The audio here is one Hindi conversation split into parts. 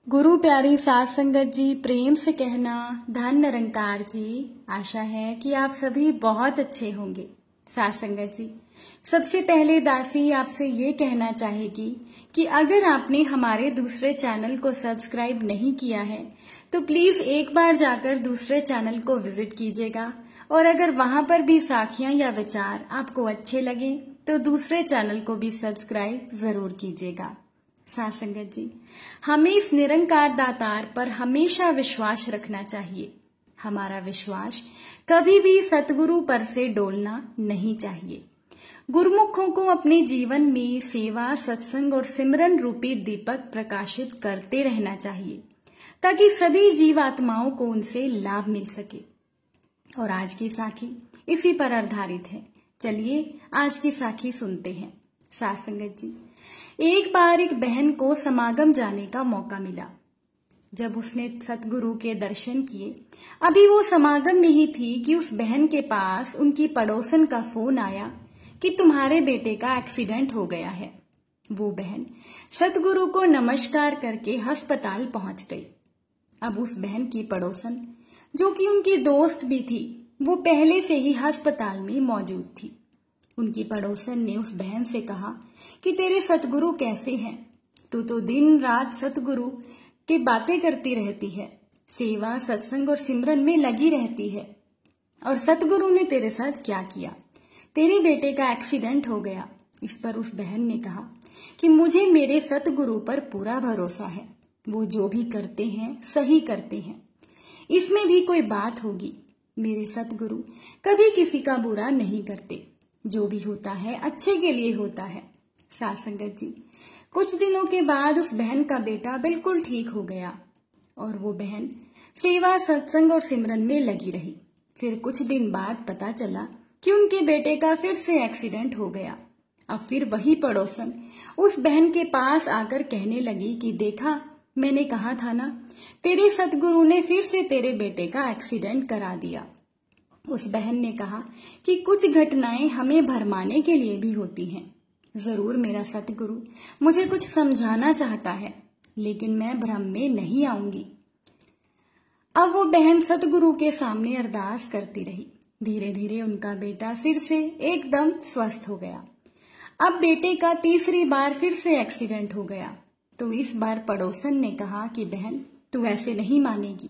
गुरु प्यारी साध संगत जी, प्रेम से कहना धन निरंकार जी। आशा है कि आप सभी बहुत अच्छे होंगे। साध संगत जी, सबसे पहले दासी आपसे ये कहना चाहेगी कि अगर आपने हमारे दूसरे चैनल को सब्सक्राइब नहीं किया है तो प्लीज एक बार जाकर दूसरे चैनल को विजिट कीजिएगा, और अगर वहां पर भी साखियां या विचार आपको अच्छे लगे तो दूसरे चैनल को भी सब्सक्राइब जरूर कीजिएगा। साध संगत जी, हमें इस निरंकार दातार पर हमेशा विश्वास रखना चाहिए। हमारा विश्वास कभी भी सतगुरु पर से डोलना नहीं चाहिए। गुरुमुखों को अपने जीवन में सेवा, सत्संग और सिमरन रूपी दीपक प्रकाशित करते रहना चाहिए ताकि सभी जीवात्माओं को उनसे लाभ मिल सके। और आज की साखी इसी पर आधारित है। चलिए आज की साखी सुनते हैं। साध संगत जी, एक बार एक बहन को समागम जाने का मौका मिला। जब उसने सतगुरु के दर्शन किए, अभी वो समागम में ही थी कि उस बहन के पास उनकी पड़ोसन का फोन आया कि तुम्हारे बेटे का एक्सीडेंट हो गया है। वो बहन सतगुरु को नमस्कार करके अस्पताल पहुंच गई। अब उस बहन की पड़ोसन, जो कि उनकी दोस्त भी थी, वो पहले से ही अस्पताल में मौजूद थी। उनकी पड़ोसन ने उस बहन से कहा कि तेरे सतगुरु कैसे हैं? तू तो दिन रात सतगुरु की बातें करती रहती है, सेवा, सत्संग और सिमरन में लगी रहती है, और सतगुरु ने तेरे साथ क्या किया? तेरे बेटे का एक्सीडेंट हो गया। इस पर उस बहन ने कहा कि मुझे मेरे सतगुरु पर पूरा भरोसा है, वो जो भी करते हैं सही करते हैं, इसमें भी कोई बात होगी। मेरे सतगुरु कभी किसी का बुरा नहीं करते, जो भी होता है अच्छे के लिए होता है। साध संगत जी, कुछ दिनों के बाद उस बहन का बेटा बिल्कुल ठीक हो गया और वो बहन सेवा, सत्संग और सिमरन में लगी रही। फिर कुछ दिन बाद पता चला कि उनके बेटे का फिर से एक्सीडेंट हो गया। अब फिर वही पड़ोसन उस बहन के पास आकर कहने लगी कि देखा, मैंने कहा था ना, तेरे सतगुरु ने फिर से तेरे बेटे का एक्सीडेंट करा दिया। उस बहन ने कहा कि कुछ घटनाएं हमें भरमाने के लिए भी होती हैं। जरूर मेरा सतगुरु मुझे कुछ समझाना चाहता है, लेकिन मैं भ्रम में नहीं आऊंगी। अब वो बहन सतगुरु के सामने अरदास करती रही। धीरे धीरे उनका बेटा फिर से एकदम स्वस्थ हो गया। अब बेटे का तीसरी बार फिर से एक्सीडेंट हो गया। तो इस बार पड़ोसन ने कहा कि बहन, तू ऐसे नहीं मानेगी,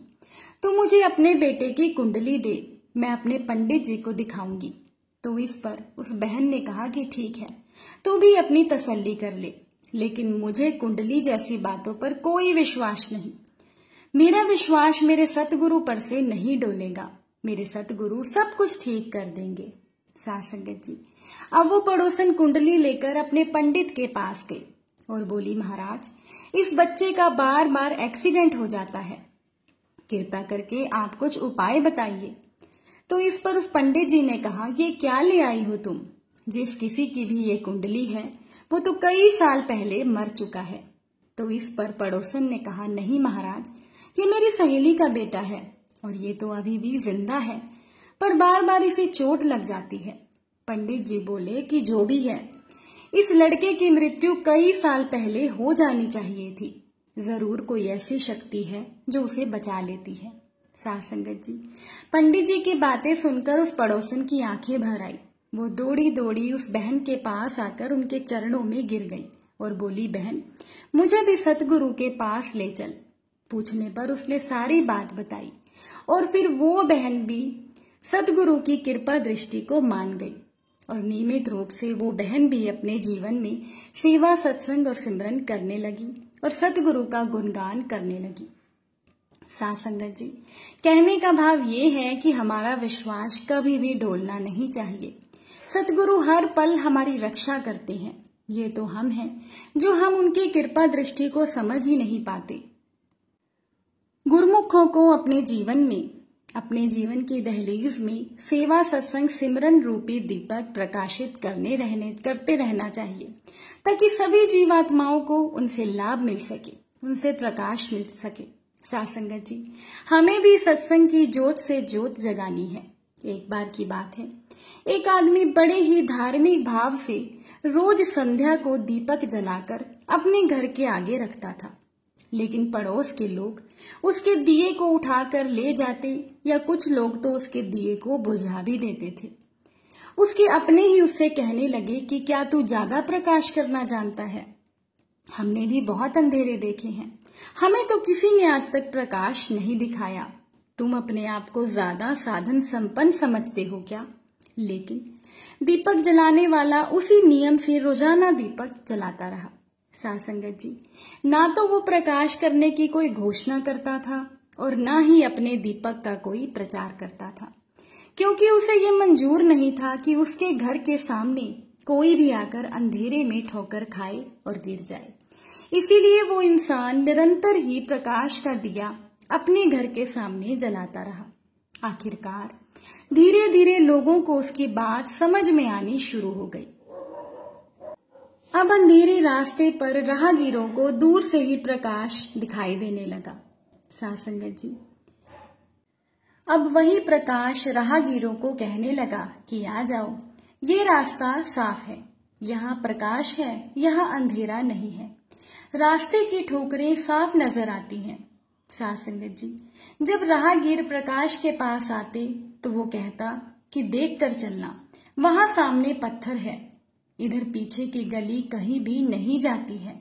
तू मुझे अपने बेटे की कुंडली दे, मैं अपने पंडित जी को दिखाऊंगी। तो इस पर उस बहन ने कहा कि ठीक है, तू भी अपनी तसल्ली कर ले, लेकिन मुझे कुंडली जैसी बातों पर कोई विश्वास नहीं। मेरा विश्वास मेरे सतगुरु पर से नहीं डोलेगा। मेरे सतगुरु सब कुछ ठीक कर देंगे। साध संगत जी, अब वो पड़ोसन कुंडली लेकर अपने पंडित के पास गई और बोली, महाराज, इस बच्चे का बार बार एक्सीडेंट हो जाता है, कृपा करके आप कुछ उपाय बताइए। तो इस पर उस पंडित जी ने कहा, ये क्या ले आई हो तुम? जिस किसी की भी ये कुंडली है वो तो कई साल पहले मर चुका है। तो इस पर पड़ोसन ने कहा, नहीं महाराज, ये मेरी सहेली का बेटा है और ये तो अभी भी जिंदा है, पर बार बार इसे चोट लग जाती है। पंडित जी बोले कि जो भी है, इस लड़के की मृत्यु कई साल पहले हो जानी चाहिए थी। जरूर कोई ऐसी शक्ति है जो उसे बचा लेती है। साध संगत जी, पंडित जी की बातें सुनकर उस पड़ोसन की आंखें भर आई। वो दौड़ी दौड़ी उस बहन के पास आकर उनके चरणों में गिर गई और बोली, बहन, मुझे भी सतगुरु के पास ले चल। पूछने पर उसने सारी बात बताई और फिर वो बहन भी सतगुरु की कृपा दृष्टि को मान गई और नियमित रूप से वो बहन भी अपने जीवन में सेवा, सत्संग और सिमरन करने लगी और सतगुरु का गुणगान करने लगी। साध संगत जी, कहने का भाव ये है कि हमारा विश्वास कभी भी डोलना नहीं चाहिए। सतगुरु हर पल हमारी रक्षा करते हैं। ये तो हम हैं जो हम उनकी कृपा दृष्टि को समझ ही नहीं पाते। गुरुमुखों को अपने जीवन की दहलीज में सेवा, सत्संग, सिमरन रूपी दीपक प्रकाशित करते रहना चाहिए ताकि सभी जीवात्माओं को उनसे लाभ मिल सके, उनसे प्रकाश मिल सके। साध संगत जी, हमें भी सत्संग की ज्योत से ज्योत जगानी है। एक बार की बात है, एक आदमी बड़े ही धार्मिक भाव से रोज संध्या को दीपक जलाकर अपने घर के आगे रखता था। लेकिन पड़ोस के लोग उसके दिए को उठाकर ले जाते या कुछ लोग तो उसके दिए को बुझा भी देते थे। उसके अपने ही उससे कहने लगे कि क्या तू ज्यादा प्रकाश करना जानता है? हमने भी बहुत अंधेरे देखे हैं, हमें तो किसी ने आज तक प्रकाश नहीं दिखाया। तुम अपने आप को ज्यादा साधन संपन्न समझते हो क्या? लेकिन दीपक जलाने वाला उसी नियम से रोजाना दीपक जलाता रहा। साध संगत जी, ना तो वो प्रकाश करने की कोई घोषणा करता था और ना ही अपने दीपक का कोई प्रचार करता था, क्योंकि उसे ये मंजूर नहीं था कि उसके घर के सामने कोई भी आकर अंधेरे में ठोकर खाए और गिर जाए। इसीलिए वो इंसान निरंतर ही प्रकाश का दिया अपने घर के सामने जलाता रहा। आखिरकार धीरे धीरे लोगों को उसकी बात समझ में आनी शुरू हो गई। अब अंधेरे रास्ते पर राहगीरों को दूर से ही प्रकाश दिखाई देने लगा। साध संगत जी, अब वही प्रकाश राहगीरों को कहने लगा कि आ जाओ, ये रास्ता साफ है, यहाँ प्रकाश है, यहाँ अंधेरा नहीं है। रास्ते की ठोकरें साफ नजर आती हैं। साध संगत जी, जब राहगीर प्रकाश के पास आते तो वो कहता कि देख कर चलना, वहां सामने पत्थर है, इधर पीछे की गली कहीं भी नहीं जाती है,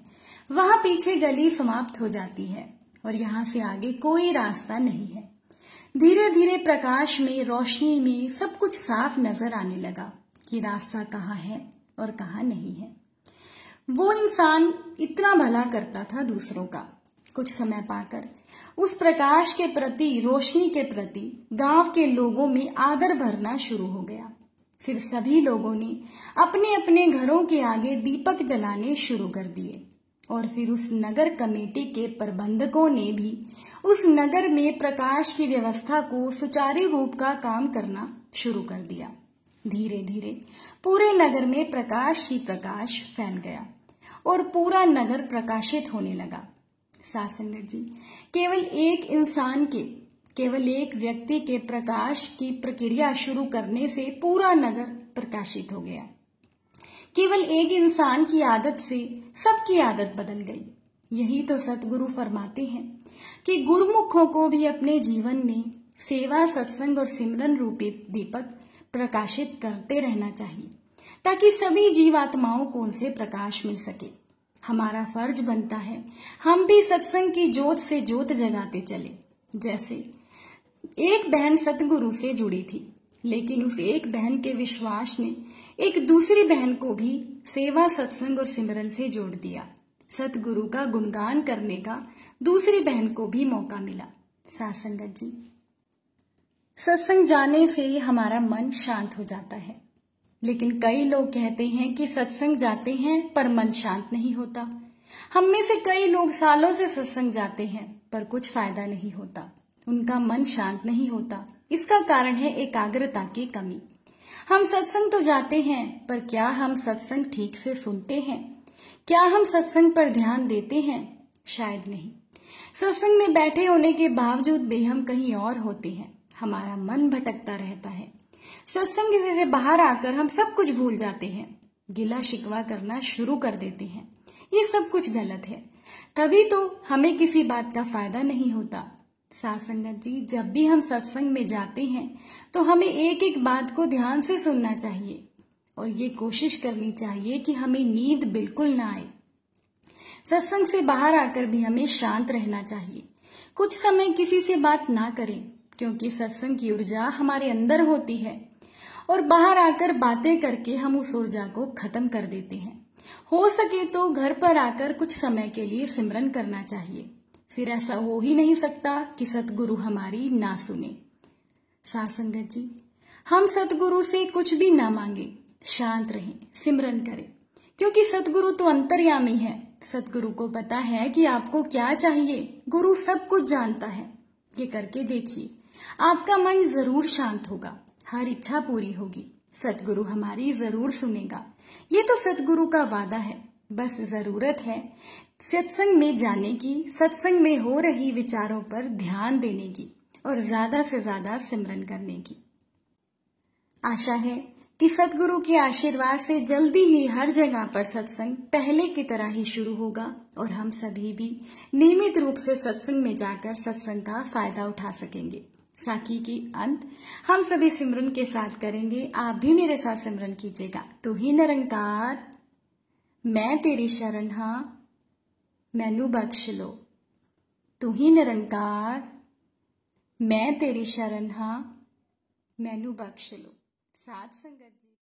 वहां पीछे गली समाप्त हो जाती है और यहाँ से आगे कोई रास्ता नहीं है। धीरे धीरे प्रकाश में, रोशनी में सब कुछ साफ नजर आने लगा कि रास्ता कहाँ है और कहाँ नहीं है। वो इंसान इतना भला करता था दूसरों का। कुछ समय पाकर उस प्रकाश के प्रति, रोशनी के प्रति गांव के लोगों में आदर भरना शुरू हो गया। फिर सभी लोगों ने अपने अपने घरों के आगे दीपक जलाने शुरू कर दिए और फिर उस नगर कमेटी के प्रबंधकों ने भी उस नगर में प्रकाश की व्यवस्था को सुचारू रूप का काम करना शुरू कर दिया। धीरे धीरे पूरे नगर में प्रकाश ही प्रकाश फैल गया और पूरा नगर प्रकाशित होने लगा। साध संगत जी, केवल एक इंसान के, केवल एक व्यक्ति के प्रकाश की प्रक्रिया शुरू करने से पूरा नगर प्रकाशित हो गया। केवल एक इंसान की आदत से सबकी आदत बदल गई। यही तो सतगुरु फरमाते हैं कि गुरुमुखों को भी अपने जीवन में सेवा, सत्संग और सिमरन रूपी दीपक प्रकाशित करते रहना चाहिए, ताकि सभी जीवात्माओं को उनसे प्रकाश मिल सके। हमारा फर्ज बनता है हम भी सत्संग की जोत से जोत जगाते चले। जैसे एक बहन सतगुरु से जुड़ी थी, लेकिन उस एक बहन के विश्वास ने एक दूसरी बहन को भी सेवा, सत्संग और सिमरन से जोड़ दिया। सतगुरु का गुणगान करने का दूसरी बहन को भी मौका मिला। साध संगत जी, सत्संग जाने से हमारा मन शांत हो जाता है, लेकिन कई लोग कहते हैं कि सत्संग जाते हैं पर मन शांत नहीं होता। हम में से कई लोग सालों से सत्संग जाते हैं पर कुछ फायदा नहीं होता, उनका मन शांत नहीं होता। इसका कारण है एकाग्रता की कमी। हम सत्संग तो जाते हैं, पर क्या हम सत्संग ठीक से सुनते हैं? क्या हम सत्संग पर ध्यान देते हैं? शायद नहीं। सत्संग में बैठे होने के बावजूद भी हम कहीं और होते हैं, हमारा मन भटकता रहता है। सत्संग से बाहर आकर हम सब कुछ भूल जाते हैं, गिला शिकवा करना शुरू कर देते हैं। ये सब कुछ गलत है, तभी तो हमें किसी बात का फायदा नहीं होता। साध संगत जी, जब भी हम सत्संग में जाते हैं तो हमें एक एक बात को ध्यान से सुनना चाहिए और ये कोशिश करनी चाहिए कि हमें नींद बिल्कुल ना आए। सत्संग से बाहर आकर भी हमें शांत रहना चाहिए। कुछ समय किसी से बात ना करें, क्योंकि सत्संग की ऊर्जा हमारे अंदर होती है और बाहर आकर बातें करके हम उस ऊर्जा को खत्म कर देते हैं। हो सके तो घर पर आकर कुछ समय के लिए सिमरन करना चाहिए। फिर ऐसा हो ही नहीं सकता कि सतगुरु हमारी ना सुने। साध संगत जी, हम सतगुरु से कुछ भी ना मांगे, शांत रहें, सिमरन करें, क्योंकि सतगुरु तो अंतर्यामी है। सतगुरु को पता है कि आपको क्या चाहिए। गुरु सब कुछ जानता है। ये करके देखिए, आपका मन जरूर शांत होगा, हर इच्छा पूरी होगी। सतगुरु हमारी जरूर सुनेगा। ये तो सतगुरु का वादा है। बस जरूरत है सत्संग में जाने की, सत्संग में हो रही विचारों पर ध्यान देने की और ज्यादा से ज्यादा सिमरन करने की। आशा है कि सतगुरु के आशीर्वाद से जल्दी ही हर जगह पर सत्संग पहले की तरह ही शुरू होगा और हम सभी भी नियमित रूप से सत्संग में जाकर सत्संग का फायदा उठा सकेंगे। साखी की अंत हम सभी सिमरन के साथ करेंगे। आप भी मेरे साथ सिमरन कीजिएगा। तू ही निरंकार मैं तेरी शरण हां मैनू बख्श लो। तू ही निरंकार मैं तेरी शरण हां मैनू बख्श लो। साध संगत जी।